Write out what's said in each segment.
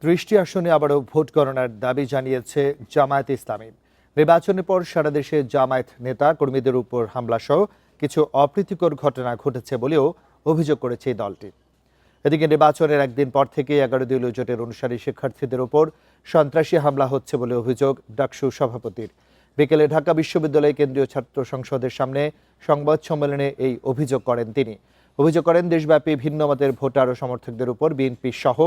৩০টি আসনে আবারও ভোট গণনার দাবি জানিয়েছে জামায়াতে ইসলামী। নির্বাচনের পর সারা দেশে জামায়াত নেতা কর্মীদের উপর হামলা সহ কিছু অপ্রীতিকর ঘটনা ঘটেছে বলেও অভিযোগ করেছে এই দলটি। এদিকে নির্বাচনের একদিন পর থেকে 11 দলীয় জোটের অনুসারী শিক্ষার্থীদের উপর সন্ত্রাসী হামলা হচ্ছে বলে অভিযোগ ডাকসু সভাপতির। বিকেলে ঢাকা বিশ্ববিদ্যালয় কেন্দ্রীয় ছাত্র সংসদের সামনে সংবাদ সম্মেলনে এই অভিযোগ করেন তিনি। অভিযোগ করেন দেশব্যাপী ভিন্ন মতের ভোটার ও সমর্থকদের উপর বিএনপি সহ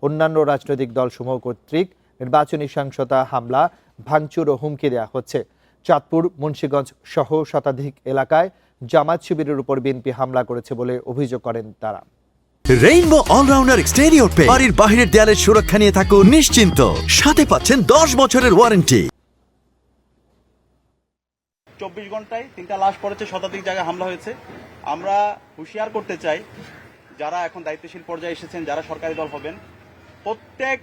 অন্যান্য রাজনৈতিক দলসমূহ কর্তৃক নির্বাচনী সহিংসতা, হামলা, ভাঙচুর ও হুমকি দেওয়া হচ্ছে। চাঁদপুর, মুন্সিগঞ্জ সহ শতাধিক এলাকায় জামায়াত শিবিরের উপর বিএনপি হামলা করেছে বলে অভিযোগ করেন তারা। রেইনবো অলরাউন্ডার এক্সটেরিয়র পেইন্ট বাড়ির বাহিরের দেয়ালের সুরক্ষা নিয়ে থাকুন নিশ্চিন্ত। সাথে পাচ্ছেন 10 বছরের ওয়ারেন্টি। 24 ঘন্টায় 3টা লাশ পড়েছে, শতাধিক জায়গায় হামলা হয়েছে। আমরা হুঁশিয়ার করতে চাই, যারা এখন দায়িত্বশীল পর্যায়ে এসেছেন, যারা সরকারি দল হবেন, প্রত্যেক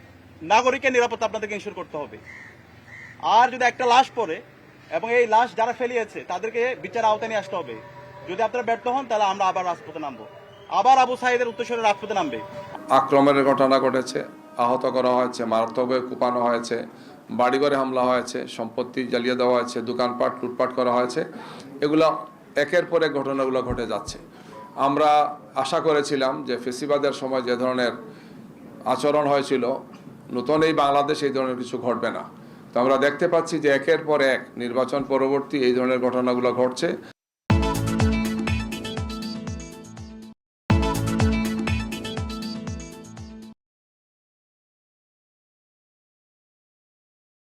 নাগরিকের নিরাপত্তা আপনাদেরকে ইনশিওর করতে হবে। আর যদি একটা লাশ পড়ে এবং এই লাশ যারা ফেলিয়েছে তাদেরকে বিচার আওতায় নিয়ে আসতে হবে। যদি আপনারা ব্যর্থ হন তাহলে আমরা আবার রাজপথে নামবো, আবার আবু সাইদের উত্তরসূরি রাজপথে নামবে। আক্রমণের ঘটনা ঘটেছে, আহত করা হয়েছে, মারাত্মকভাবে কুপানো হয়েছে, বাড়িঘরে হামলা হয়েছে, সম্পত্তি জ্বালিয়ে দেওয়া হয়েছে, দোকানপাট লুটপাট করা হয়েছে। এগুলো একের পর এক ঘটনাগুলো ঘটে যাচ্ছে। আমরা আশা করেছিলাম যে ফেসিবাদের সময় যে ধরনের আচরণ হয়েছিল, নতুন এই বাংলাদেশ এই ধরনের কিছু ঘটবে না। তো আমরা দেখতে পাচ্ছি যে একের পর এক নির্বাচন পরবর্তী এই ধরনের ঘটনাগুলো ঘটছে।